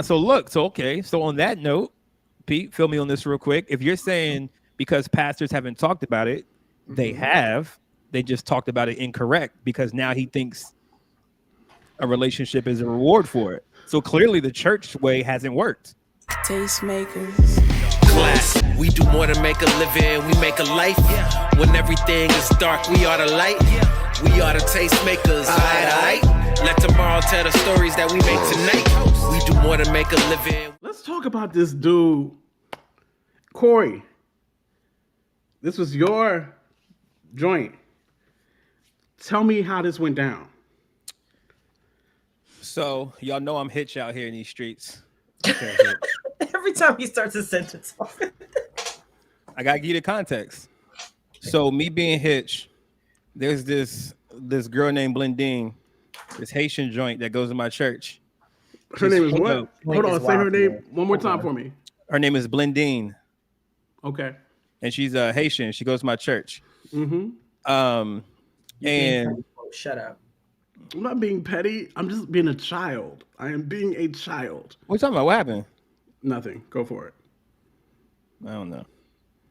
So on that note, Pete, fill me on this real quick. If you're saying because pastors haven't talked about it, they have. They just talked about it incorrect because now he thinks a relationship is a reward for it. So clearly the church way hasn't worked. Tastemakers. Class. We do more than make a living, we make a life. When everything is dark, we are the light. We are the tastemakers. Aight. Let tomorrow tell the stories that we make tonight. We do more than make a living. Let's talk about this dude, Corey. This was your joint. Tell me how this went down. So y'all know I'm hitch out here in these streets. Every time he starts a sentence off. I gotta give you the context. So me being hitch, there's this girl named Blendine, this Haitian joint that goes to my church. Her name is what? dope. Hold on, say her name one more time for me. Her name is Blendine, Okay. and she's Haitian. She goes to my church. Mm-hmm. And Shut up. I'm not being petty. I'm just being a child. I am being a child. what you talking about? What happened? Nothing. Go for it. I don't know.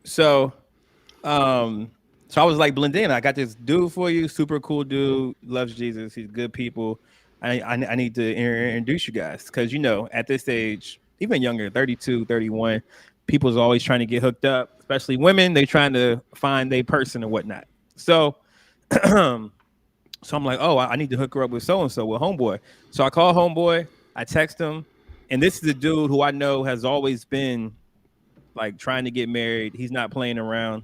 So I was like, Blendine, I got this dude for you, super cool dude, loves Jesus, he's good people. I need to introduce you guys because, you know, at this age, even younger, 32, 31, people's always trying to get hooked up, especially women. They trying to find a person and whatnot. So, so I'm like, oh, I need to hook her up with so-and-so, with homeboy. So I call homeboy, I text him, and this is the dude who I know has always been like trying to get married. He's not playing around.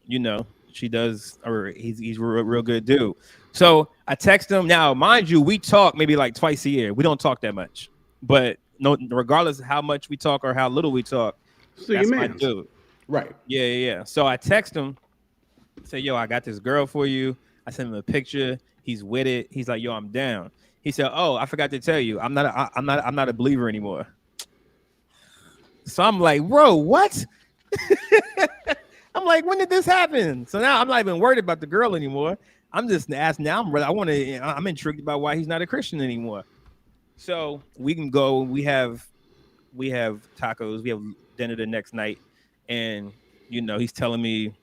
You know, she does, or he's real good dude. So I text him. Now, mind you, we talk maybe like twice a year. We don't talk that much, but no, regardless of how much we talk or how little we talk, So that's you my man. dude. Right. Yeah. So I text him, say, yo, I got this girl for you. I sent him a picture. He's with it. He's like, yo, I'm down. He said, oh, I forgot to tell you, I'm not a believer anymore. So I'm like, bro, what? I'm like, when did this happen? So now I'm not even worried about the girl anymore. I'm just asking now. I'm intrigued about why he's not a Christian anymore. So we can go. We have tacos. We have dinner the next night, and you know he's telling me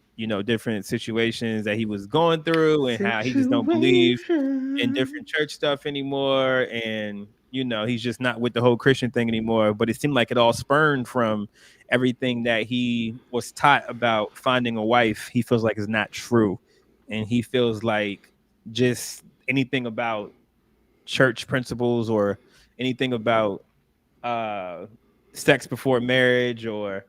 different situations that he was going through and how he just don't believe in different church stuff anymore, and he's just not with the whole Christian thing anymore. But it seemed like it all spurned from everything that he was taught about finding a wife. He feels like is not true, and he feels like just anything about church principles or anything about sex before marriage or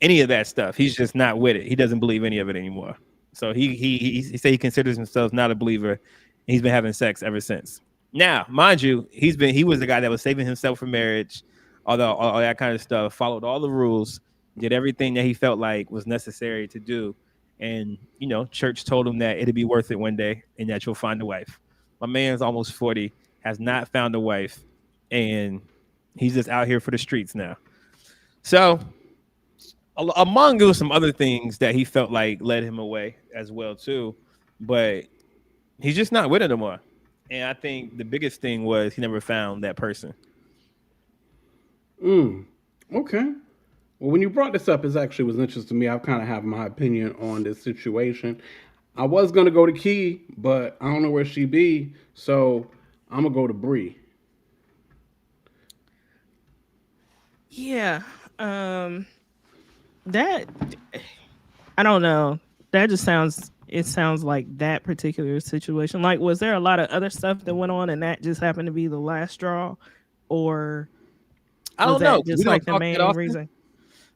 any of that stuff, he's just not with it. He doesn't believe any of it anymore. So he said he considers himself not a believer, and he's been having sex ever since. Now, mind you, he was the guy that was saving himself for marriage, all that kind of stuff, followed all the rules, did everything that he felt like was necessary to do. And, church told him that it'd be worth it one day and that you'll find a wife. My man's almost 40, has not found a wife, and he's just out here for the streets now. So among some other things that he felt like led him away as well, too. But he's just not with it anymore. And I think the biggest thing was he never found that person. Okay. Well, when you brought this up, it actually was interesting to me. I kind of have my opinion on this situation. I was going to go to Key, but I don't know where she be. So I'm going to go to Bree. Yeah. That, I don't know. That just sounds like that particular situation. Like, was there a lot of other stuff that went on and that just happened to be the last straw? Or I don't know. just like the main reason?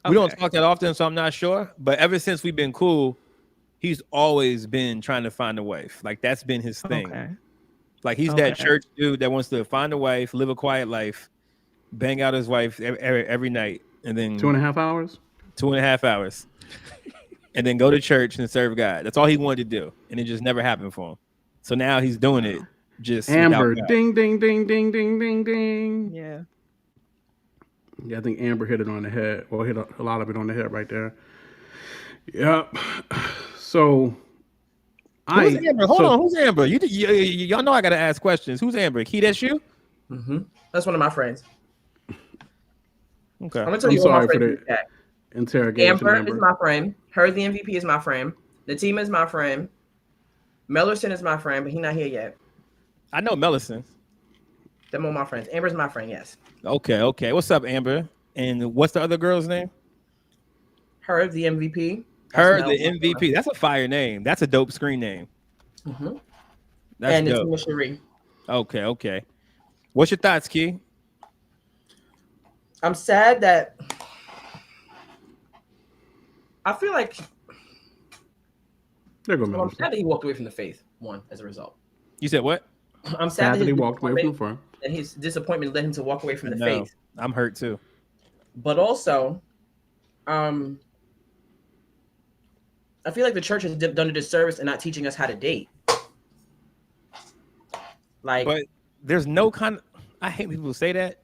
We don't talk that often, so I'm not sure. But ever since we've been cool, he's always been trying to find a wife. Like, that's been his thing. Okay. Like, he's that church dude that wants to find a wife, live a quiet life, bang out his wife every night, and then 2.5 hours? 2.5 hours. And then go to church and serve God. That's all he wanted to do. And it just never happened for him. So now he's doing it just Amber, ding, ding, ding, ding, ding, ding, ding. Yeah. Yeah, I think Amber hit it on the head. Well, hit a lot of it on the head right there. Yep. So, who's Amber? Hold on. Who's Amber? Y'all know I got to ask questions. Who's Amber? Key, that's you? That's one of my friends. Okay. I'm gonna tell I'm you all my sorry for friends. the interrogation, Amber is Amber. my friend. Her, the MVP, is my friend. Natima is my friend. Mellerson is my friend, but he's not here yet. I know Mellison. Them all my friends. Amber's my friend, yes. Okay. What's up, Amber? And what's the other girl's name? Her, the MVP. Her, the MVP. That's a fire name. That's a dope screen name. Mm-hmm. That's and dope. Natima Cherie. Okay. What's your thoughts, Key? I'm sad that I feel like I'm sad that he walked away from the faith. One, as a result. You said what? I'm sad that he walked away from the faith. And his disappointment led him to walk away from the faith. I'm hurt too. But also, I feel like the church has done a disservice in not teaching us how to date. But there's no I hate people who say that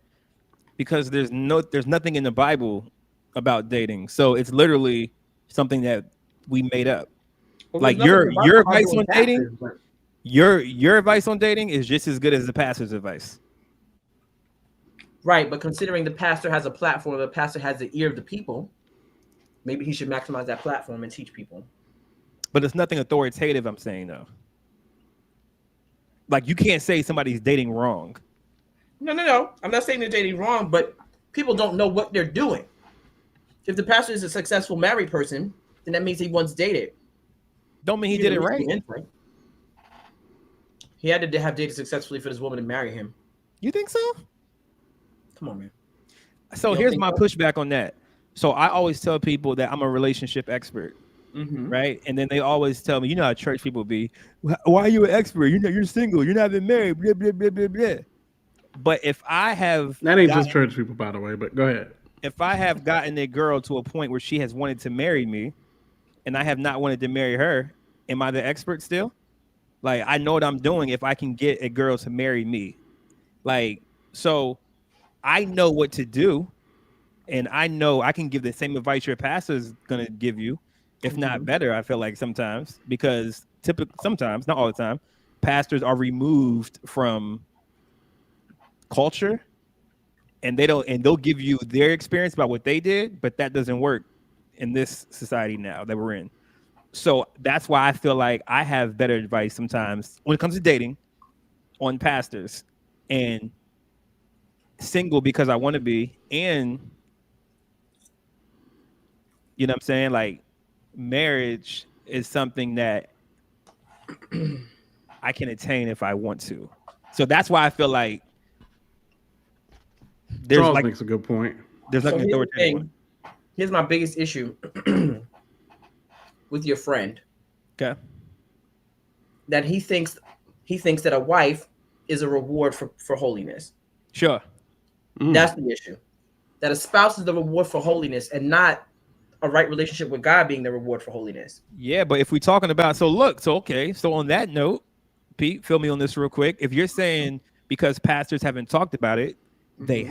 because there's nothing in the Bible about dating. So it's literally something that we made up. Well, like your advice on dating, your advice on dating is just as good as the pastor's advice. Right, but considering the pastor has a platform, the pastor has the ear of the people, maybe he should maximize that platform and teach people. But it's nothing authoritative, I'm saying, though. Like, you can't say somebody's dating wrong. No. I'm not saying they're dating wrong, but people don't know what they're doing. If the pastor is a successful married person, then that means he once dated. Don't mean he did it right. He had to have dated successfully for this woman to marry him. You think so? Come on, man. So here's my pushback on that. So I always tell people that I'm a relationship expert, right? And then they always tell me, you know how church people be, why are you an expert? You're single. You're not even married. Blah, blah, blah, blah, blah. But if I have... That ain't just church people, by the way, but go ahead. If I have gotten a girl to a point where she has wanted to marry me and I have not wanted to marry her, am I the expert still? Like, I know what I'm doing if I can get a girl to marry me. Like, so I know what to do. And I know I can give the same advice your pastor is going to give you, if not better, I feel like sometimes, because sometimes, not all the time, pastors are removed from culture and they'll give you their experience about what they did, but that doesn't work in this society now that we're in. So that's why I feel like I have better advice sometimes when it comes to dating on pastors and single because I want to be, and you know what I'm saying? Like, marriage is something that I can attain if I want to. So that's why I feel like Charles makes a good point. There's nothing authoritative. Here's my biggest issue with your friend. Okay. That he thinks that a wife is a reward for holiness. Sure. That's the issue. That a spouse is the reward for holiness and not a right relationship with God being the reward for holiness. Yeah, but if we're talking about, so on that note, Pete, fill me on this real quick. If you're saying because pastors haven't talked about it, they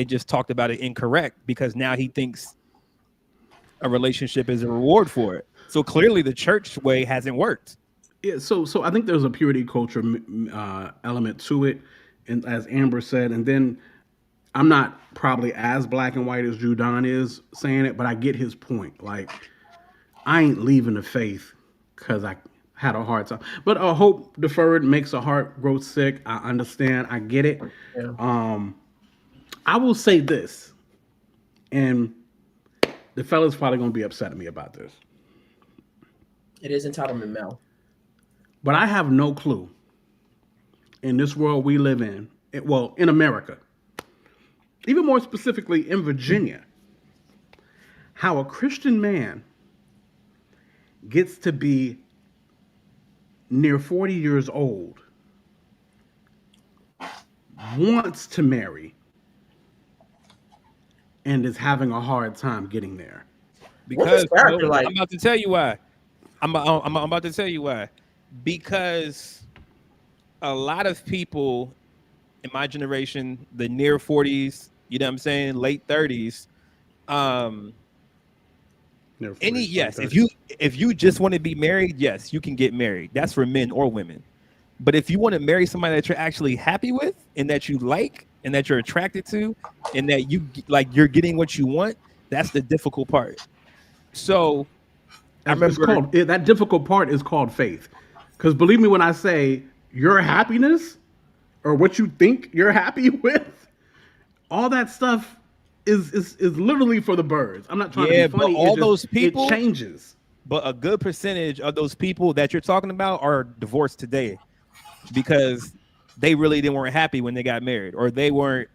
just talked about it incorrect because now he thinks a relationship is a reward for it. So clearly the church way hasn't worked. Yeah, so I think there's a purity culture element to it, and as Amber said, and then I'm not probably as black and white as Judon is saying it, but I get his point. Like, I ain't leaving the faith because I had a hard time. But hope deferred makes a heart grow sick. I understand. I get it. Yeah. I will say this, and the fella's probably going to be upset at me about this. It is entitlement, Mel. But I have no clue in this world we live in, in America, even more specifically in Virginia, how a Christian man gets to be near 40 years old, wants to marry, and is having a hard time getting there. Because I'm about to tell you why. I'm about to tell you why. Because a lot of people in my generation, the near 40s, you know what I'm saying, late 30s, if you just want to be married, yes, you can get married. That's for men or women. But if you want to marry somebody that you're actually happy with and that you like and that you're attracted to and that you're getting what you want, that's the difficult part. So I It's remember called that difficult part is called faith. Because believe me when I say your happiness or what you think you're happy with, all that stuff is literally for the birds. I'm not trying to be but funny. all those people it changes. But a good percentage of those people that you're talking about are divorced today because they weren't happy when they got married, or they didn't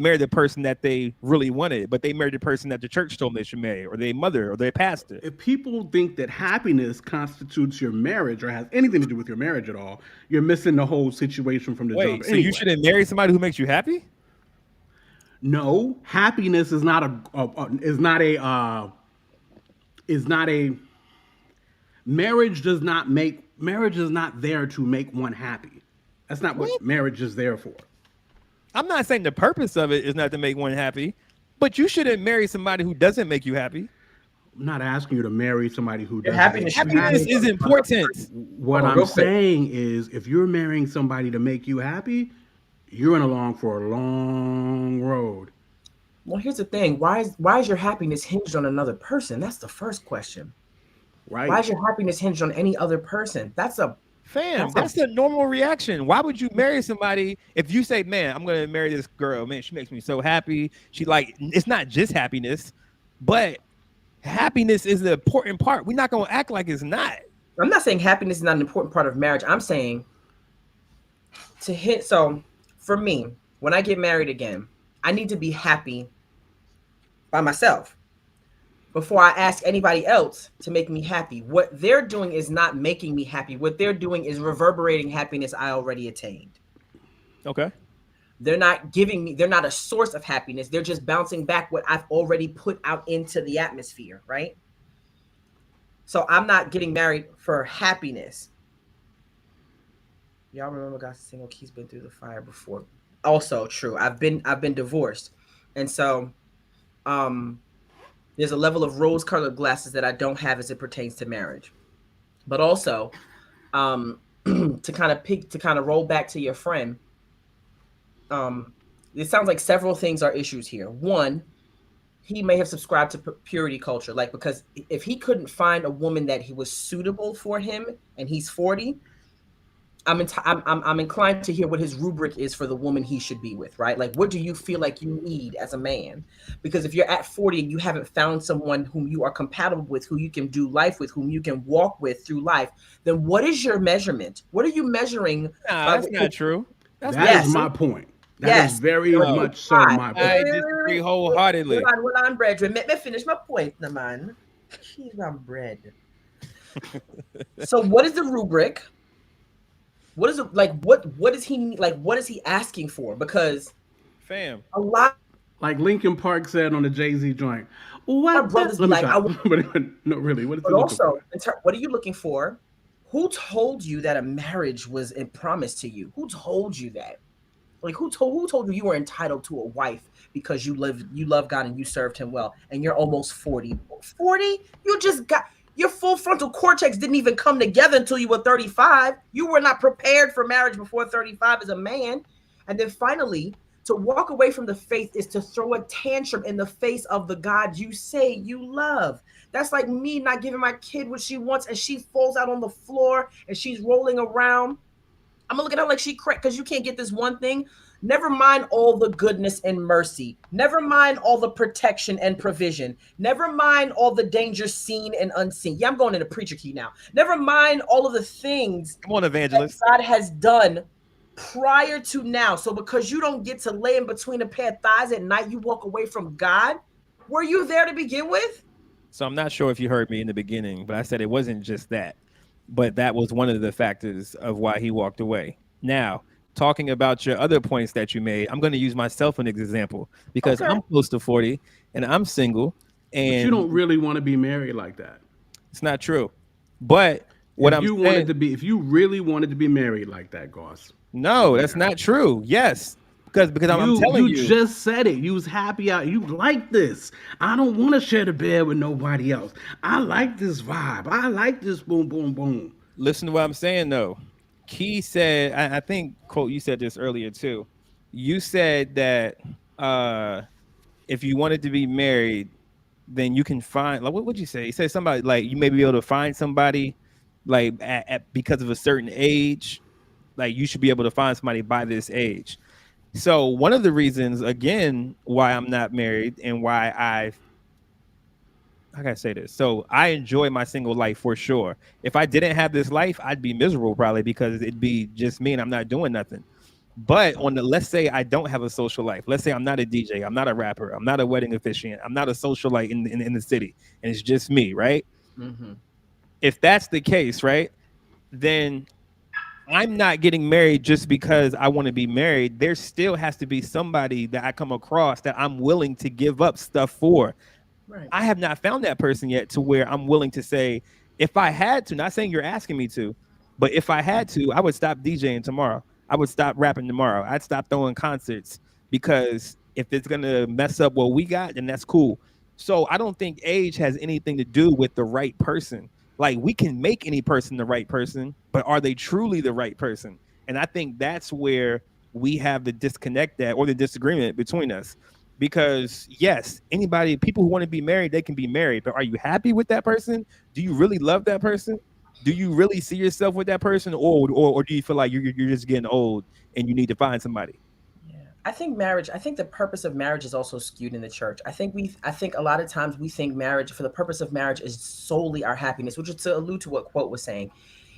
marry the person that they really wanted, but they married the person that the church told them they should marry, or their mother, or their pastor. If people think that happiness constitutes your marriage or has anything to do with your marriage at all, you're missing the whole situation from the jump. So you shouldn't marry somebody who makes you happy? No, happiness is not a marriage is not there to make one happy. That's not what marriage is there for. I'm not saying the purpose of it is not to make one happy, but you shouldn't marry somebody who doesn't make you happy. I'm not asking you to marry somebody who doesn't. Happiness is important. What I'm saying is, if you're marrying somebody to make you happy, you're in along for a long road. Well, here's the thing. Why is your happiness hinged on another person? That's the first question. Right. Why is your happiness hinged on any other person? That's a normal reaction. Why would you marry somebody if you say, man, I'm going to marry this girl, man, she makes me so happy. It's not just happiness, but happiness is the important part. We're not going to act like it's not. I'm not saying happiness is not an important part of marriage. I'm saying so for me, when I get married again, I need to be happy by myself before I ask anybody else to make me happy. What they're doing is not making me happy. What they're doing is reverberating happiness I already attained. Okay. They're not a source of happiness. They're just bouncing back what I've already put out into the atmosphere, right? So I'm not getting married for happiness. Y'all remember God's single key's been through the fire before. Also true. I've been divorced. And so there's a level of rose-colored glasses that I don't have as it pertains to marriage. But also, to kind of roll back to your friend, it sounds like several things are issues here. One, he may have subscribed to purity culture, because if he couldn't find a woman that he was suitable for him, and he's 40. I'm inclined to hear what his rubric is for the woman he should be with, right? Like, what do you feel like you need as a man? Because if you're at 40 and you haven't found someone whom you are compatible with, who you can do life with, whom you can walk with through life, then what is your measurement? What are you measuring? That's not true. That is my point. That is very much so my point. I disagree wholeheartedly. Hold on, brethren. Let me finish my point, man. Cheese on bread. So what is the rubric? What is it like? What is he like? What is he asking for? Because, fam, a lot. Like Linkin Park said on the Jay-Z joint. What brothers be like? No, really. What is but also, what are you looking for? Who told you that a marriage was a promise to you? Who told you that? Like, who told you were entitled to a wife because you love God and you served Him well, and you're almost 40? 40? You just got. Your full frontal cortex didn't even come together until you were 35. You were not prepared for marriage before 35 as a man. And then finally, to walk away from the faith is to throw a tantrum in the face of the God you say you love. That's like me not giving my kid what she wants and she falls out on the floor and she's rolling around. I'm gonna look at her like she cracked because you can't get this one thing. Never mind all the goodness and mercy. Never mind all the protection and provision. Never mind all the dangers seen and unseen. Yeah, I'm going into preacher key now. Never mind all of the things Come on, evangelist. that God has done prior to now. So because you don't get to lay in between a pair of thighs at night, you walk away from God. Were you there to begin with? So I'm not sure if you heard me in the beginning, but I said it wasn't just that. But that was one of the factors of why he walked away. Now, talking about your other points that you made, I'm going to use myself as an example because I'm close to 40 and I'm single. And but you don't really want to be married like that. It's not true. But what if you really wanted to be married like that, Goss. No, that's not true. Yes. Because I'm telling you. You just said it. You was happy out. You like this. I don't want to share the bed with nobody else. I like this vibe. I like this boom, boom, boom. listen to what I'm saying though. Key said, I think, quote, you said this earlier too. You said that if you wanted to be married, then you can find, like, what would you say? He said somebody like you may be able to find somebody like because of a certain age, like you should be able to find somebody by this age. So one of the reasons, again, why I'm not married and why how can I say this? So I enjoy my single life for sure. If I didn't have this life, I'd be miserable probably because it'd be just me and I'm not doing nothing. But on the, let's say I don't have a social life. Let's say I'm not a DJ, I'm not a rapper, I'm not a wedding officiant, I'm not a socialite in the city, and it's just me, right? Mm-hmm. If that's the case, right, then I'm not getting married just because I want to be married. There still has to be somebody that I come across that I'm willing to give up stuff for. Right. I have not found that person yet to where I'm willing to say, if I had to, not saying you're asking me to, but if I had to, I would stop DJing tomorrow. I would stop rapping tomorrow. I'd stop throwing concerts because if it's going to mess up what we got, then that's cool. So I don't think age has anything to do with the right person. Like, we can make any person the right person, but are they truly the right person? And I think that's where we have the disconnect that, or the disagreement between us. Because yes, people who want to be married, they can be married, but are you happy with that person? Do you really love that person? Do you really see yourself with that person, or do you feel like you're just getting old and you need to find somebody? Yeah. I think the purpose of marriage is also skewed in the church. I think a lot of times we think marriage, for the purpose of marriage, is solely our happiness, which is to allude to what Quote was saying.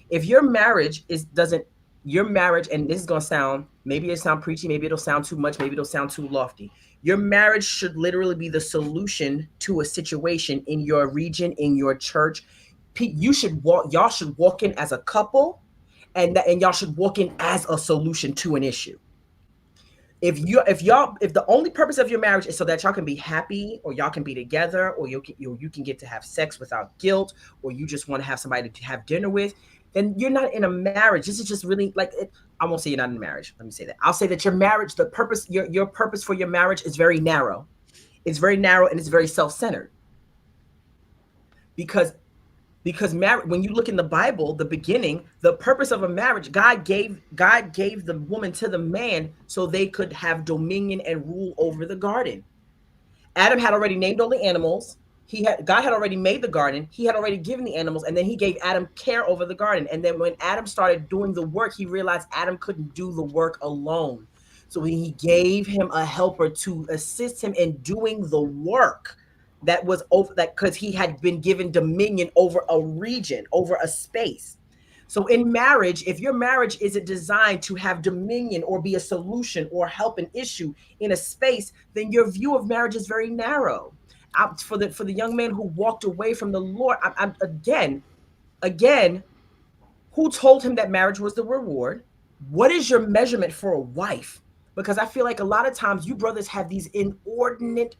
If your marriage your marriage, and this is going to sound, maybe it'll sound preachy, maybe it'll sound too much, maybe it'll sound too lofty. Your marriage should literally be the solution to a situation in your region, in your church. Y'all should walk in as a couple, and y'all should walk in as a solution to an issue. If the only purpose of your marriage is so that y'all can be happy, or y'all can be together, or you can get to have sex without guilt, or you just want to have somebody to have dinner with, then you're not in a marriage. This is just really like it. I won't say you're not in a marriage. Let me say that. I'll say that your marriage, the purpose, your purpose for your marriage is very narrow. It's very narrow and it's very self-centered. Because when you look in the Bible, the beginning, the purpose of a marriage, God gave the woman to the man so they could have dominion and rule over the garden. Adam had already named all the animals. God had already made the garden. He had already given the animals, and then he gave Adam care over the garden. And then when Adam started doing the work, he realized Adam couldn't do the work alone. So he gave him a helper to assist him in doing the work that was over that, because he had been given dominion over a region, over a space. So in marriage, if your marriage isn't designed to have dominion or be a solution or help an issue in a space, then your view of marriage is very narrow. For the young man who walked away from the Lord, again, who told him that marriage was the reward? What is your measurement for a wife? Because I feel like a lot of times you brothers have these inordinate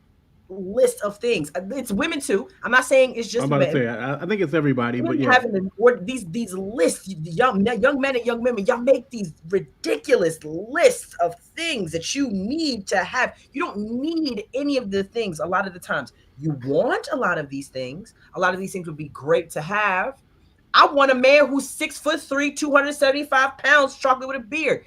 list of things. It's women too. I'm not saying it's just I'm about men. to say, I think it's everybody, but yeah. Having these lists, young men and young women, y'all make these ridiculous lists of things that you need to have. You don't need any of the things. A lot of the times you want a lot of these things. A lot of these things would be great to have. I want a man who's 6'3", 275 pounds, chocolate with a beard.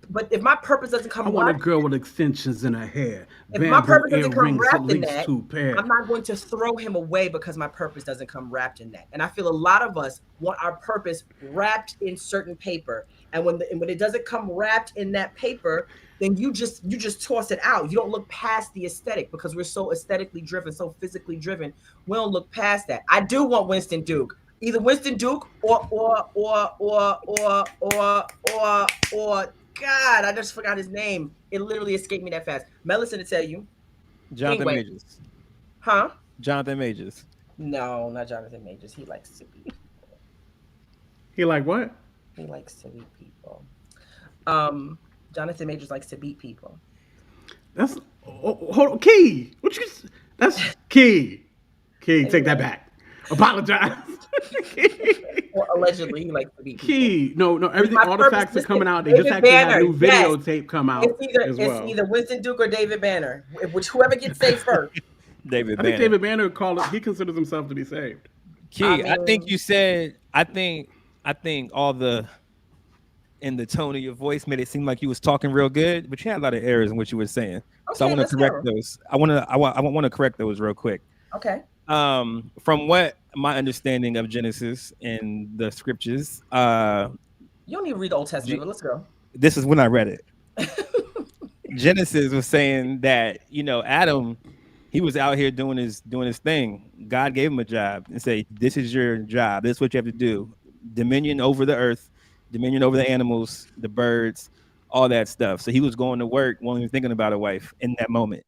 But if my purpose doesn't come, I want a girl with extensions in her hair. If my purpose doesn't come rings, wrapped in at least that, 2 pairs. I'm not going to throw him away because my purpose doesn't come wrapped in that. And I feel a lot of us want our purpose wrapped in certain paper. And when it doesn't come wrapped in that paper, then you just toss it out. You don't look past the aesthetic because we're so aesthetically driven, so physically driven. We don't look past that. I do want Winston Duke. Either Winston Duke or God, I just forgot his name. It literally escaped me that fast. Melissa to tell you. Jonathan Anyway. Majors. Huh? Jonathan Majors. No, not Jonathan Majors. He likes to be. He like what? He likes to beat people. Jonathan Majors likes to beat people. That's hold on, Key. That's Key. Key, take that back. Apologize. Or allegedly, he likes to beat people. Key. No, everything. All the facts are coming out. They David just actually had Banner, new videotape come out as well. It's either Winston Duke or David Banner, whoever gets saved first. David I Banner. think David Banner he considers himself to be saved. Key, I think you said I think all the in the tone of your voice made it seem like you was talking real good, but you had a lot of errors in what you were saying. So I Okay, want to let's correct go. those. I want to correct those real quick. Okay. From what my understanding of Genesis and the scriptures, You don't need to read the Old Testament, G- but let's go. this is when I read it. Genesis was saying that Adam, he was out here doing his thing. God gave him a job and say, "This is your job. This is what you have to do. Dominion over the earth, dominion over the animals, the birds, all that stuff." So he was going to work, wasn't even thinking about a wife in that moment.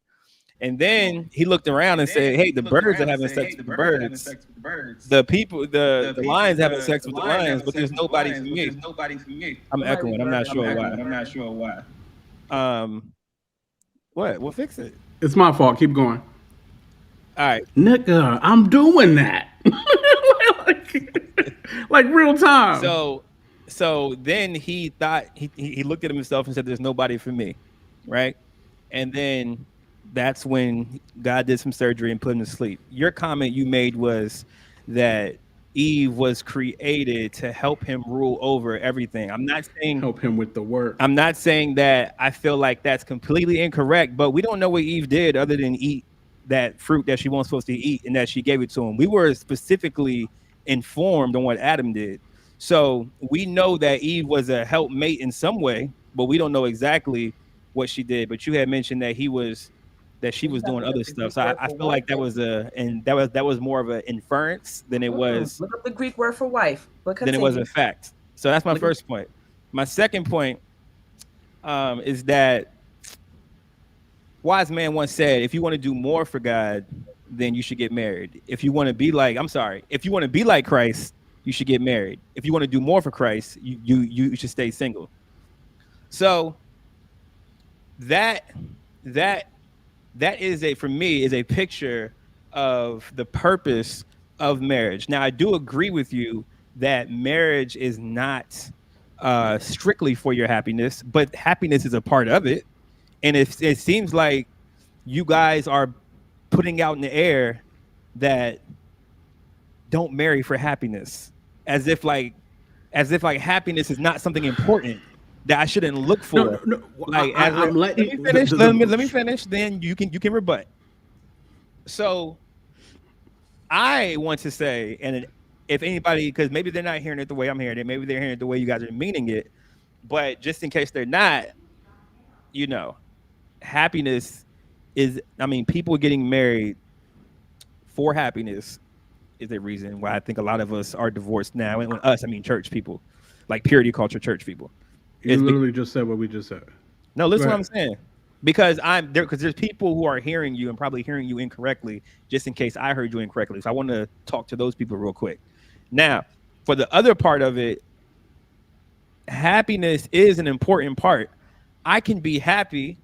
And then he looked around and said, "Hey, the birds are having sex with the birds. The people, the lions having sex with the lions, but there's nobody for me." I'm Somebody echoing. I'm reverb not on sure that. why. What? We'll fix it. It's my fault. Keep going. All right. Nigga, I'm doing that. like real time. So then he thought he looked at himself and said, "There's nobody for me," right? And then that's when God did some surgery and put him to sleep. Your comment you made was that Eve was created to help him rule over everything. Help him with the work. I'm not saying that I feel like that's completely incorrect, but we don't know what Eve did other than eat that fruit that she wasn't supposed to eat and that she gave it to him. We were specifically informed on what Adam did. So we know that Eve was a helpmate in some way, but we don't know exactly what she did. But you had mentioned that she You was have to doing look other up the stuff. Greek So I, word I for feel like wife. that was more of an inference than it was Look up the Greek word for wife. But continue. a fact. So that's my Look- first point. My second point is that wise man once said, if you want to do more for God, then you should get married. If you want to be like, if you want to be like Christ, you should get married. If you want to do more for Christ, you should stay single. So that that is for me is a picture of the purpose of marriage. Now I do agree with you that marriage is not strictly for your happiness, but happiness is a part of it. And it seems like you guys are putting out in the air that don't marry for happiness, as if like happiness is not something important that I shouldn't look for. No. Like I'm let me letting finish. Let me finish. Then you can rebut. So I want to say, and if anybody, because maybe they're not hearing it the way I'm hearing it, maybe they're hearing it the way you guys are meaning it, but just in case they're not, happiness is, people getting married for happiness is a reason why I think a lot of us are divorced now. And when us, I mean church people, like purity culture church people. You literally just said what we just said. No, listen to what I'm saying. Because I'm there, because there's people who are hearing you and probably hearing you incorrectly, just in case I heard you incorrectly. So I want to talk to those people real quick. Now, for the other part of it, happiness is an important part. I can be happy.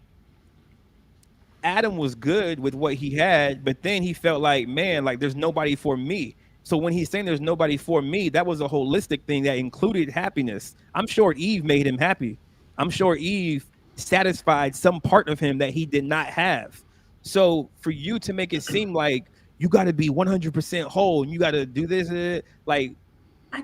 Adam was good with what he had, but then he felt like, man, like there's nobody for me. So when he's saying there's nobody for me, that was a holistic thing that included happiness. I'm sure Eve made him happy. I'm sure Eve satisfied some part of him that he did not have. So for you to make it seem like you got to be 100% whole and you got to do this, like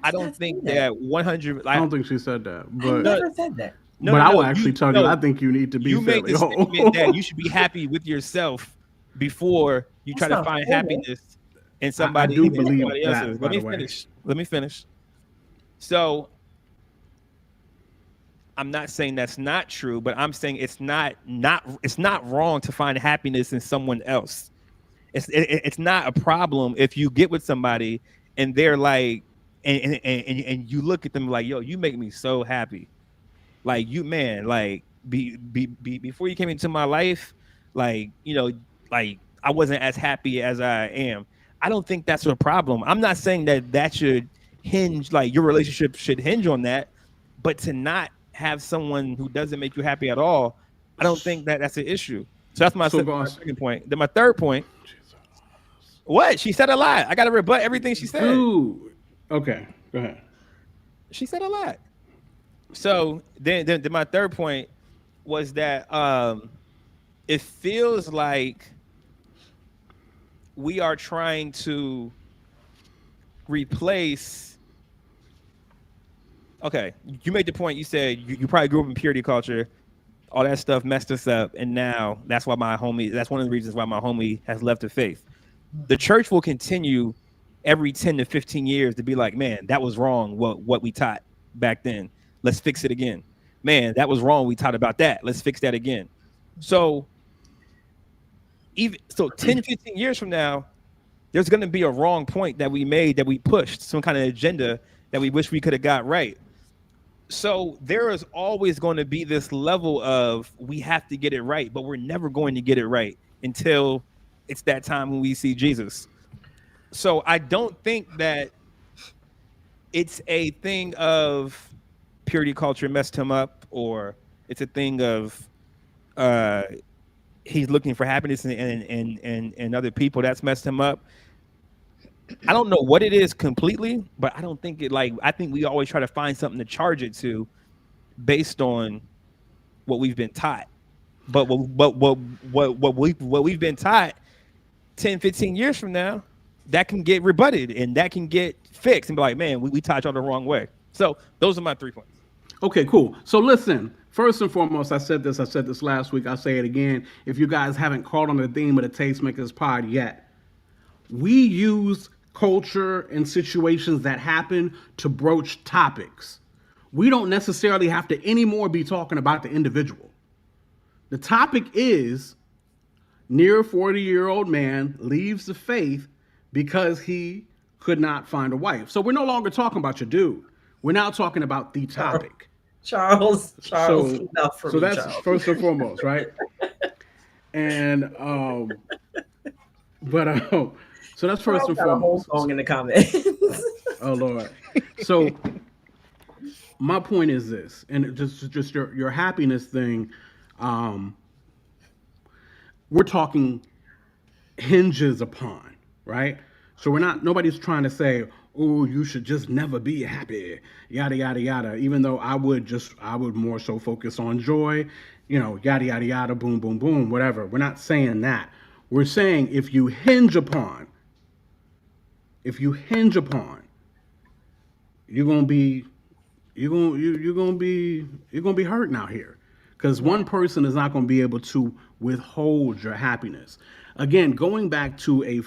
I don't think that 100. I don't think she said that, I but never said that. No, I will no, actually tell you, I think you need to be you made fairly the whole. statement that you should be happy with yourself before you try to That's not find fair. happiness in somebody, do believe somebody that, else's. by Let me the way. finish. Let me finish. So I'm not saying that's not true, but I'm saying it's not wrong to find happiness in someone else. It's not a problem if you get with somebody and they're like, and you look at them like, yo, you make me so happy. Like you, man, like before you came into my life, like, like I wasn't as happy as I am. I don't think that's a problem. I'm not saying that should hinge, like your relationship should hinge on that, but to not have someone who doesn't make you happy at all, I don't think that's an issue. So that's my second point. Then my third point. What? She said a lot. I got to rebut everything she said. Dude. Okay, go ahead. She said a lot. So then my third point was that it feels like we are trying to replace okay, you made the point. You said you probably grew up in purity culture. All that stuff messed us up, and now that's why my homie. That's one of the reasons why my homie has left the faith. The church will continue every 10 to 15 years to be like, man, that was wrong. What we taught back then. Let's fix it again. Man, that was wrong. We taught about that. Let's fix that again. So even so 10, 15 years from now, there's going to be a wrong point that we made, that we pushed, some kind of agenda that we wish we could have got right. So there is always going to be this level of we have to get it right, but we're never going to get it right until it's that time when we see Jesus. So I don't think that it's a thing of purity culture messed him up, or it's a thing of he's looking for happiness and other people that's messed him up. I don't know what it is completely, but I don't think it, like, I think we always try to find something to charge it to based on what we've been taught. But what we've been taught 10, 15 years from now, that can get rebutted and that can get fixed and be like, man, we taught y'all the wrong way. So those are my 3 points. Okay, cool. So listen, first and foremost, I said this last week, I'll say it again. If you guys haven't caught on the theme of the Tastemakers pod yet, we use culture and situations that happen to broach topics. We don't necessarily have to anymore be talking about the individual. The topic is near 40-year-old man leaves the faith because he could not find a wife. So we're no longer talking about your dude. We're now talking about the topic. Charles, So enough for me, that's Charles. first and foremost, right? And so that's first and Got a whole foremost. song in the comments. Oh Lord. So my point is this, and just your happiness thing. We're talking hinges upon, right? So nobody's trying to say, oh, you should just never be happy, yada yada yada. Even though I would more so focus on joy, yada yada yada, boom boom boom, whatever. We're not saying that. We're saying if you hinge upon, you're gonna be hurting out here, because one person is not gonna be able to withhold your happiness. Again, going back to a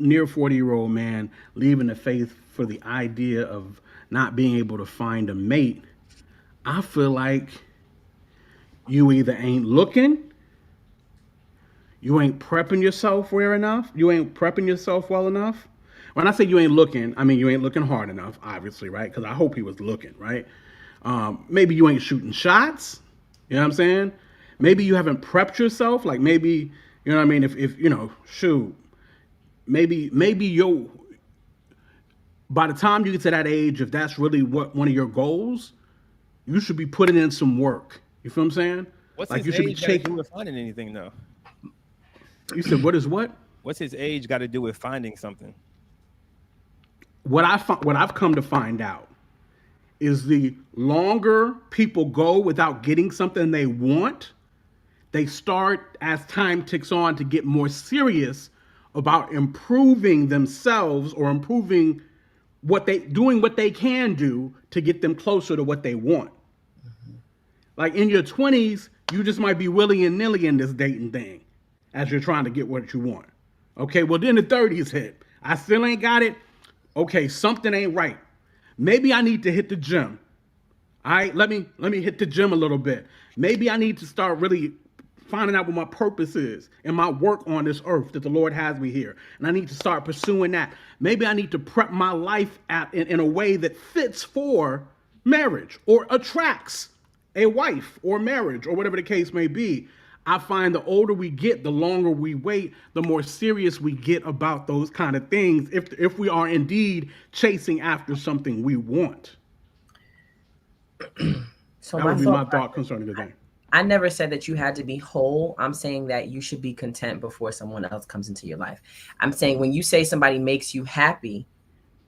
near 40-year-old man leaving the faith for the idea of not being able to find a mate, I feel like you either ain't looking, you ain't prepping yourself well enough. When I say you ain't looking, I mean you ain't looking hard enough, obviously, right? Because I hope he was looking, right? Maybe you ain't shooting shots. You know what I'm saying? Maybe you haven't prepped yourself. Like maybe, you know what I mean? If shoot, maybe by the time you get to that age, if that's really one of your goals, you should be putting in some work. You feel what I'm saying? What's like his you should age be got to do with finding anything, though? You said what is what? What's his age got to do with finding something? What I've come to find out is the longer people go without getting something they want, they start, as time ticks on, to get more serious about improving themselves or improving doing what they can do to get them closer to what they want. Mm-hmm. Like in your 20s, you just might be willy and nilly in this dating thing as you're trying to get what you want. Okay, well then the 30s hit. I still ain't got it. Okay, something ain't right. Maybe I need to hit the gym. All right, let me hit the gym a little bit. Maybe I need to start really finding out what my purpose is and my work on this earth that the Lord has me here. And I need to start pursuing that. Maybe I need to prep my life in a way that fits for marriage or attracts a wife or marriage or whatever the case may be. I find the older we get, the longer we wait, the more serious we get about those kind of things if we are indeed chasing after something we want. So that would be my thought concerning the thing. I never said that you had to be whole. I'm saying that you should be content before someone else comes into your life. I'm saying when you say somebody makes you happy,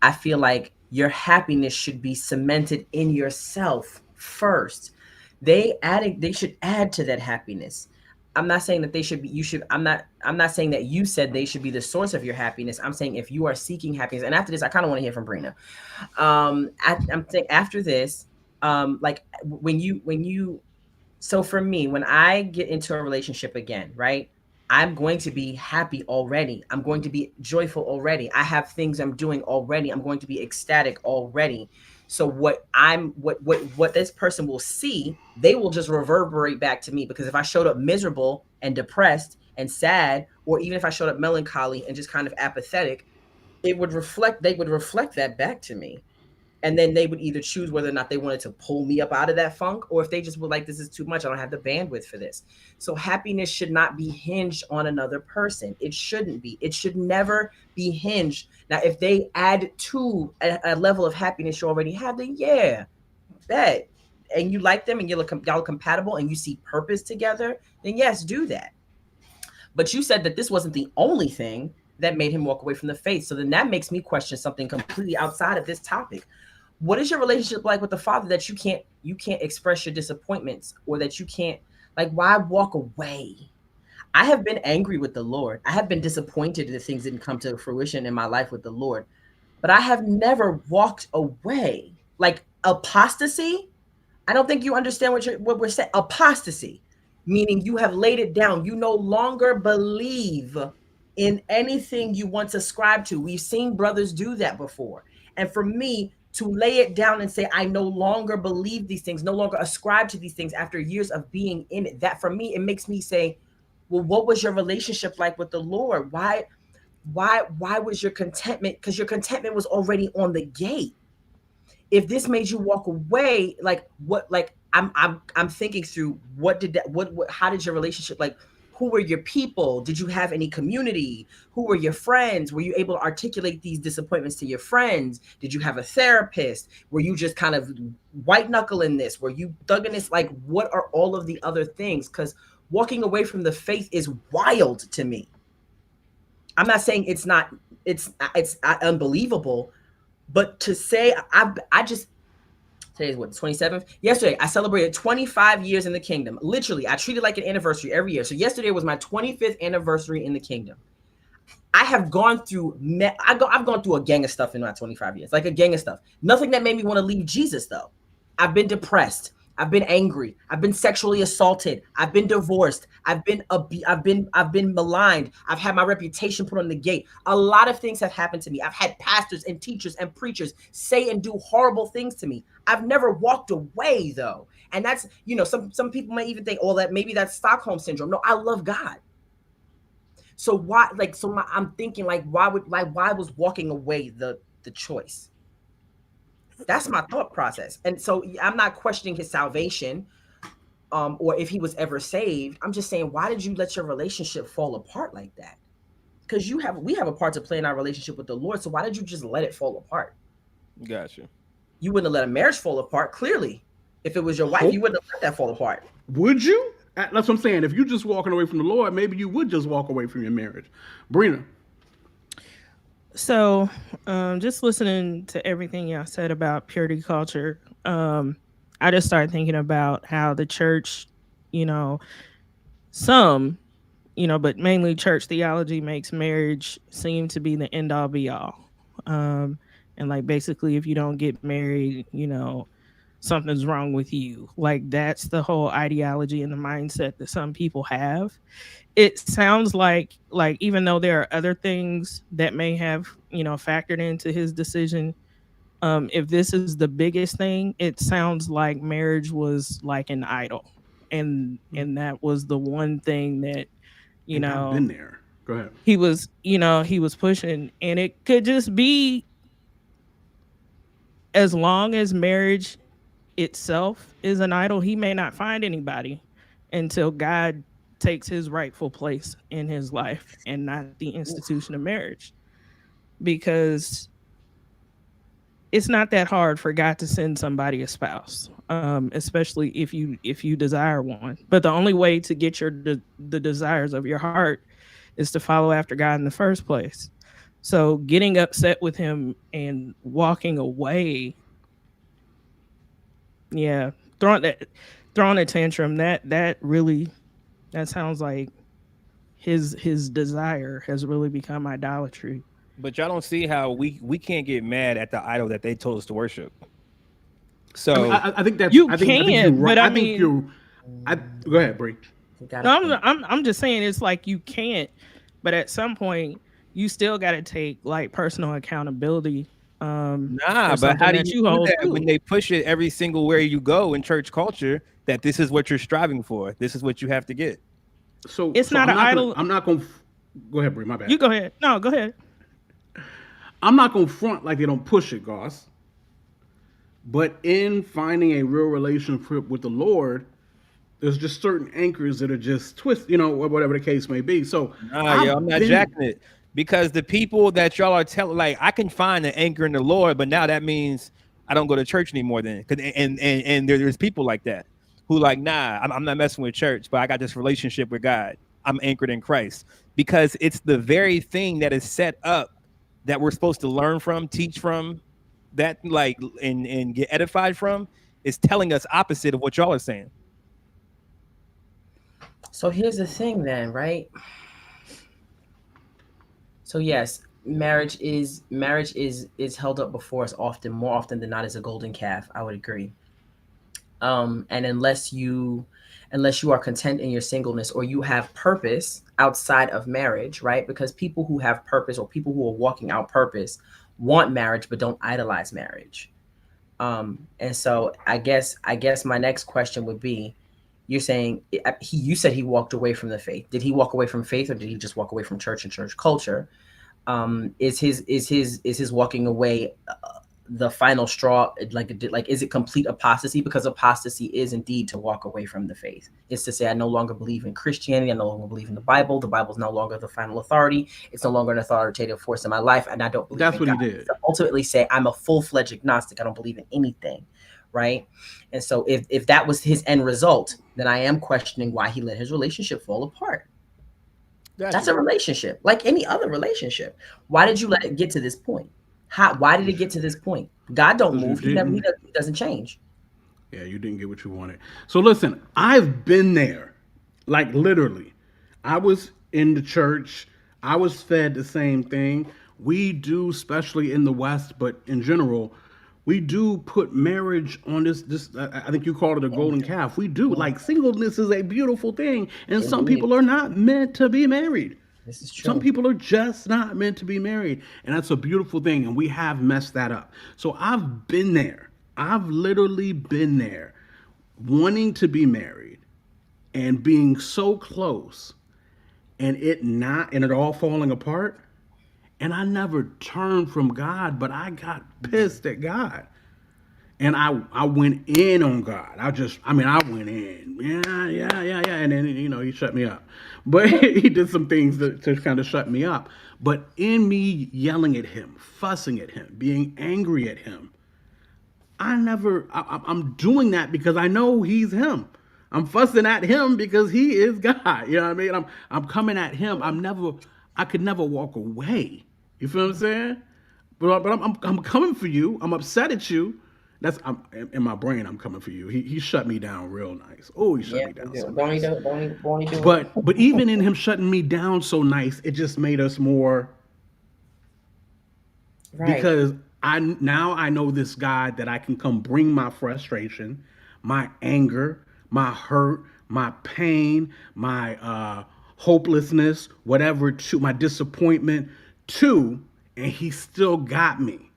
I feel like your happiness should be cemented in yourself first. They should add to that happiness. I'm not saying that they should be, I'm not saying that you said they should be the source of your happiness. I'm saying if you are seeking happiness, and after this, I kind of want to hear from Brina. I'm saying after this, Like when you so for me, when I get into a relationship again, right? I'm going to be happy already. I'm going to be joyful already. I have things I'm doing already. I'm going to be ecstatic already. So what this person will see, they will just reverberate back to me, because if I showed up miserable and depressed and sad, or even if I showed up melancholy and just kind of apathetic, they would reflect that back to me. And then they would either choose whether or not they wanted to pull me up out of that funk, or if they just were like, this is too much, I don't have the bandwidth for this. So happiness should not be hinged on another person. It shouldn't be. It should never be hinged. Now if they add to a level of happiness you already have, then yeah, bet, and you like them and y'all compatible and you see purpose together, then yes, do that. But you said that this wasn't the only thing that made him walk away from the faith. So then that makes me question something completely outside of this topic. What is your relationship like with the Father, that you can't express your disappointments, or that you can't, like, why walk away? I have been angry with the Lord. I have been disappointed that things didn't come to fruition in my life with the Lord, but I have never walked away. Like apostasy, I don't think you understand what we're saying. Apostasy, meaning you have laid it down. You no longer believe in anything you once ascribed to. We've seen brothers do that before. And for me to lay it down and say, I no longer believe these things, no longer ascribe to these things after years of being in it, that for me, it makes me say, well, what was your relationship like with the Lord? Why was your contentment? Because your contentment was already on the gate. If this made you walk away, like what, like I'm thinking through, what did that, what how did your relationship, like, who were your people? Did you have any community? Who were your friends? Were you able to articulate these disappointments to your friends? Did you have a therapist? Were you just kind of white knuckling this? Were you thugging this? Like, what are all of the other things? Because walking away from the faith is wild to me. I'm not saying it's not, it's unbelievable, but to say I just, today is what, the 27th? Yesterday, I celebrated 25 years in the kingdom. Literally, I treat it like an anniversary every year. So yesterday was my 25th anniversary in the kingdom. I have gone through, I've gone through a gang of stuff in my 25 years, like a gang of stuff. Nothing that made me want to leave Jesus, though. I've been depressed. I've been angry. I've been sexually assaulted. I've been divorced. I've been maligned. I've had my reputation put on the gate. A lot of things have happened to me. I've had pastors and teachers and preachers say and do horrible things to me. I've never walked away, though. And that's, some people might even think, oh, that maybe that's Stockholm syndrome. No, I love God. So why, like, I'm thinking, like, why was walking away the choice? That's my thought process. And so I'm not questioning his salvation, or if he was ever saved. I'm just saying, why did you let your relationship fall apart like that? Because we have a part to play in our relationship with the Lord. So why did you just let it fall apart? Gotcha. You wouldn't have let a marriage fall apart, clearly. If it was your wife, you wouldn't have let that fall apart. Would you? That's what I'm saying. If you're just walking away from the Lord, maybe you would just walk away from your marriage. Brina. So, just listening to everything y'all said about purity culture, I just started thinking about how the church, some, but mainly church theology makes marriage seem to be the end all be all. And like, basically, if you don't get married, something's wrong with you. Like, that's the whole ideology and the mindset that some people have. It sounds like even though there are other things that may have factored into his decision, if this is the biggest thing, it sounds like marriage was like an idol, and that was the one thing that I've been there. Go ahead. he was pushing. And it could just be, as long as marriage itself is an idol, he may not find anybody until God takes his rightful place in his life, and not the institution of marriage. Because it's not that hard for God to send somebody a spouse, especially if you desire one. But the only way to get the desires of your heart is to follow after God in the first place. So getting upset with him and walking away, yeah, throwing a tantrum, that really, that sounds like his desire has really become idolatry. But y'all don't see how we can't get mad at the idol that they told us to worship. So I think that's. You I think you're can, right. but I I think mean, you're. Go ahead, Bree. You got no, a point. I'm just saying it's like you can't, but at some point you still got to take like personal accountability nah, for but how something do that you you do hold that when to. they push it every single where you go in church culture that this is what you're striving for? This is what you have to get. It's So not I'm an not gonna. idol. I'm not gonna. Go ahead, Bree. My bad. You go ahead. No, go ahead. I'm not gonna front like they don't push it, Goss. But in finding a real relationship with the Lord, there's just certain anchors that are just twist, whatever the case may be. So Nah, yo, I'm I've not been. jacking it because the people that y'all are telling, like, I can find an anchor in the Lord, but now that means I don't go to church anymore. Then, and there's people like that who like, nah, I'm not messing with church, but I got this relationship with God. I'm anchored in Christ because it's the very thing that is set up that we're supposed to learn from, teach from, that like, and get edified from is telling us opposite of what y'all are saying. So here's the thing then, right? So yes, marriage is held up before us often, more often than not, as a golden calf. I would agree. And unless you are content in your singleness or you have purpose outside of marriage, right? Because people who have purpose or people who are walking out purpose want marriage but don't idolize marriage. And so I guess my next question would be, you're saying you said he walked away from the faith. Did he walk away from faith, or did he just walk away from church and church culture? Is his walking away the final straw? Like is it complete apostasy? Because apostasy is indeed to walk away from the faith. It's to say I no longer believe in Christianity. I no longer believe in the Bible. The Bible is no longer the final authority. It's no longer an authoritative force in my life, and I don't believe That's in what God. he did. It's to ultimately say I'm a full-fledged agnostic. I don't believe in anything, right? And so if that was his end result, then I am questioning why he let his relationship fall apart. That's a relationship, like any other relationship. Why did you let it get to this point? Why did it get to this point? God don't 'Cause you move. He never. didn't. He doesn't change. Yeah, you didn't get what you wanted. So listen, I've been there, like literally. I was in the church. I was fed the same thing. We do, especially in the West, but in general, we do put marriage on this. I think you called it a golden calf. We do. Like singleness is a beautiful thing, and some Indeed. people are not meant to be married. This is Some true. people are just not meant to be married, and that's a beautiful thing, and we have messed that up. So I've been there. I've literally been there, wanting to be married and being so close, and it all falling apart. And I never turned from God, but I got pissed at God. And I went in on God. I went in. Yeah. And then, he shut me up. But he did some things to kind of shut me up. But in me yelling at him, fussing at him, being angry at him, I'm doing that because I know he's him. I'm fussing at him because he is God. You know what I mean? I'm coming at him. I could never walk away. You feel what I'm saying? But I'm coming for you. I'm upset at you. In my brain. I'm coming for you. He shut me down real nice. Oh, he shut Yeah. me down so Don't he nice. do? Don't he do it? But even in him shutting me down so nice, it just made us more, Right. because I know this God that I can come bring my frustration, my anger, my hurt, my pain, my hopelessness, whatever, to my disappointment to, and he still got me.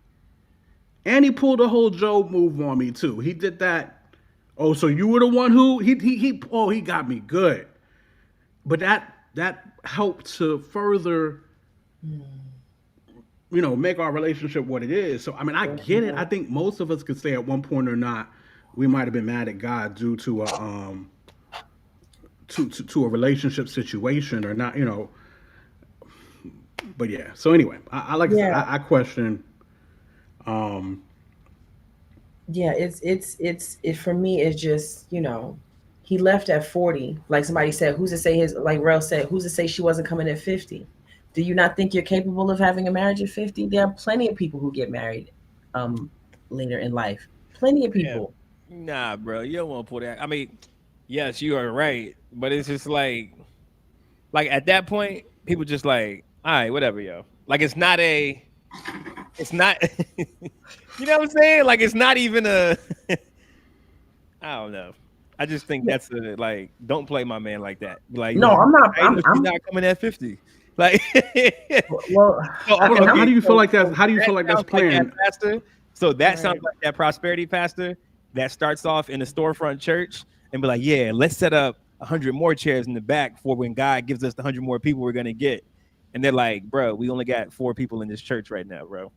And he pulled a whole Job move on me too. He did that. Oh, so you were the one who he got me good. But that helped to further, make our relationship what it is. So I mean, I get it. I think most of us could say at one point or not, we might have been mad at God due to a to a relationship situation or not. But yeah. So anyway, I like I said, Yeah. I question. Um, Yeah. It for me. It's just he left at 40. Like somebody said, who's to say like Rel said, who's to say she wasn't coming at 50? Do you not think you're capable of having a marriage at 50? There are plenty of people who get married um later in life. Plenty of Yeah. people. Nah, bro, you don't want to pull that. I mean, yes, you are right, but it's just like at that point, people just like, all right, whatever, yo. Like it's not, you know what I'm saying? Like it's not even a, I don't know. I just think that's like, don't play my man like that. Like, No, I'm not. She's not coming at 50. Like, Well, how do you feel like that? How do you feel like that's playing? Pastor. So that sounds like that prosperity pastor that starts off in a storefront church and be like, yeah, let's set up 100 more chairs in the back for when God gives us the 100 more people we're gonna get. And they're like, bro, we only got 4 people in this church right now, bro.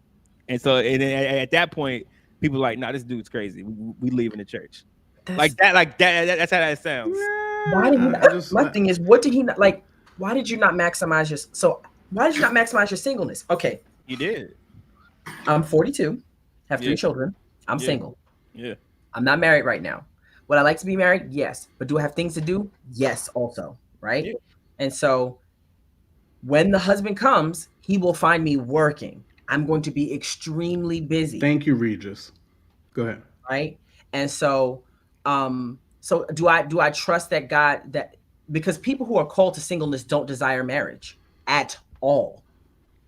And so at that point, people are like, nah, this dude's crazy. We leaving the church. Like that. That's how that sounds. Why did he not, my thing is, what did he not like? Why did you not maximize your? So why did you not maximize your singleness? Okay, you did. I'm 42, have 3 children. I'm single. Yeah. I'm not married right now. Would I like to be married? Yes. But do I have things to do? Yes, also. Right. Yeah. And so when the husband comes, he will find me working. I'm going to be extremely busy. Thank you, Regis. Go ahead. Right. And so, so do I trust that God, that because people who are called to singleness don't desire marriage at all.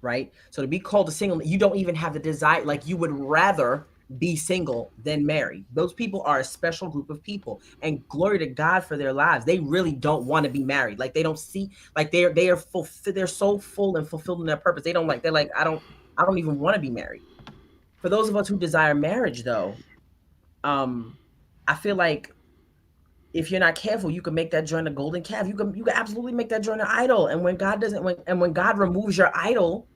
Right. So to be called to singleness, you don't even have the desire, like you would rather be single than married. Those people are a special group of people, and glory to God for their lives. They really don't want to be married. Like they don't see, like they are full. They're so full and fulfilled in their purpose. They're like, I don't even want to be married. For those of us who desire marriage, though, I feel like if you're not careful, you can make that joint a golden calf. You can absolutely make that joint an idol. And when God doesn't, when God removes your idol,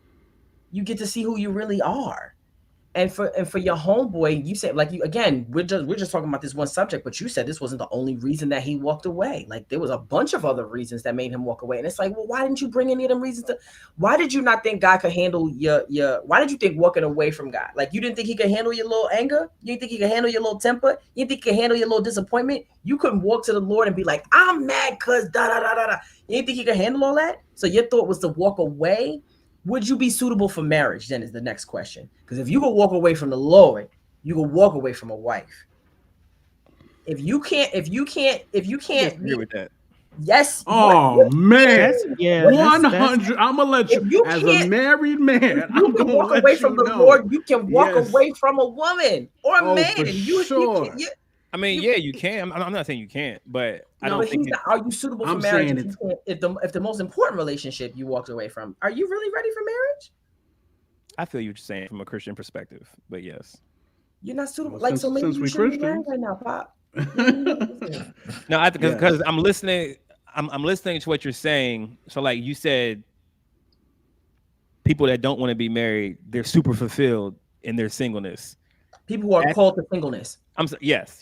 you get to see who you really are. And for your homeboy, you said, like, you again, we're just talking about this one subject, but you said this wasn't the only reason that he walked away. Like there was a bunch of other reasons that made him walk away. And it's like, well, why didn't you bring any of them reasons why did you not think God could handle why did you think walking away from God? Like you didn't think he could handle your little anger? You didn't think he could handle your little temper? You didn't think he could handle your little disappointment? You couldn't walk to the Lord and be like, I'm mad because da da da da da. You didn't think he could handle all that? So your thought was to walk away. Would you be suitable for marriage? Then is the next question. Because if you could walk away from the Lord, you could walk away from a wife. If you can't agree with that. Yes. Oh man. Yeah. 100. I'm gonna let you as a married man. I'm gonna walk let away you from the know. Lord. You can walk away from a woman or a man. For sure. I mean, you can. I'm not saying you can't, but I don't think. Are you suitable for marriage? If the most important relationship you walked away from, are you really ready for marriage? I feel you're saying from a Christian perspective, but yes. You're not suitable. Well, like so, maybe you shouldn't be married right now, Pop. No, because I'm listening. I'm listening to what you're saying. So, like you said, people that don't want to be married, they're super fulfilled in their singleness. People who are called to singleness. Yes.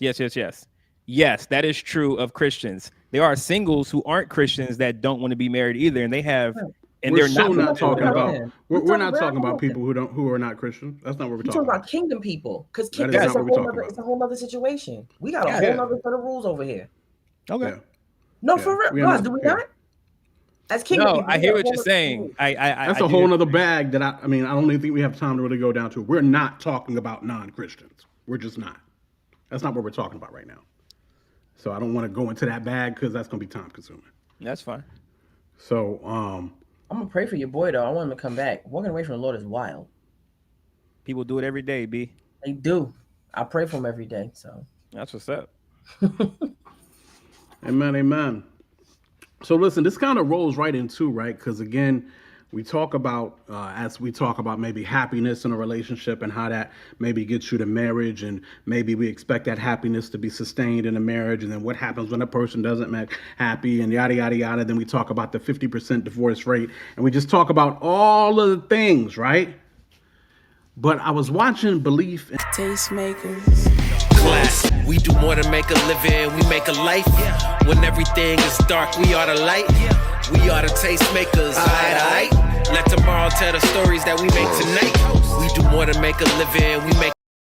Yes, that is true of Christians. There are singles who aren't Christians that don't want to be married either, and they have. And we're they're not talking about. We're not talking about people who are not Christian. That's not what we're talking about. Kingdom people, because it's a whole other situation. We got a whole other set of rules over here. Okay. Yeah. No, for real. Do we not? As kingdom people, I hear what you're saying. That's a whole other bag that I mean, I don't even think we have time to really go down to. We're not talking about non-Christians. We're just not. That's not what we're talking about right now. So I don't want to go into that bag because that's going to be time consuming. That's fine. So I'm gonna pray for your boy though. I want him to come back. Walking away from the Lord is wild. People do it every day, B. They do. I pray for him every day. So that's what's up. Amen. So listen, this kind of rolls right into, right? Because again, we talk about as we talk about maybe happiness in a relationship and how that maybe gets you to marriage, and maybe we expect that happiness to be sustained in a marriage, and then what happens when a person doesn't make happy, and yada yada yada. Then we talk about the 50% divorce rate, and we just talk about all of the things, right? But I was watching Belief in Tastemakers. Class. We do more than make a living, we make a life. When everything is dark, we are the light. We are the tastemakers, aight. Let tomorrow tell the stories that we make tonight. We do more than make a living, we make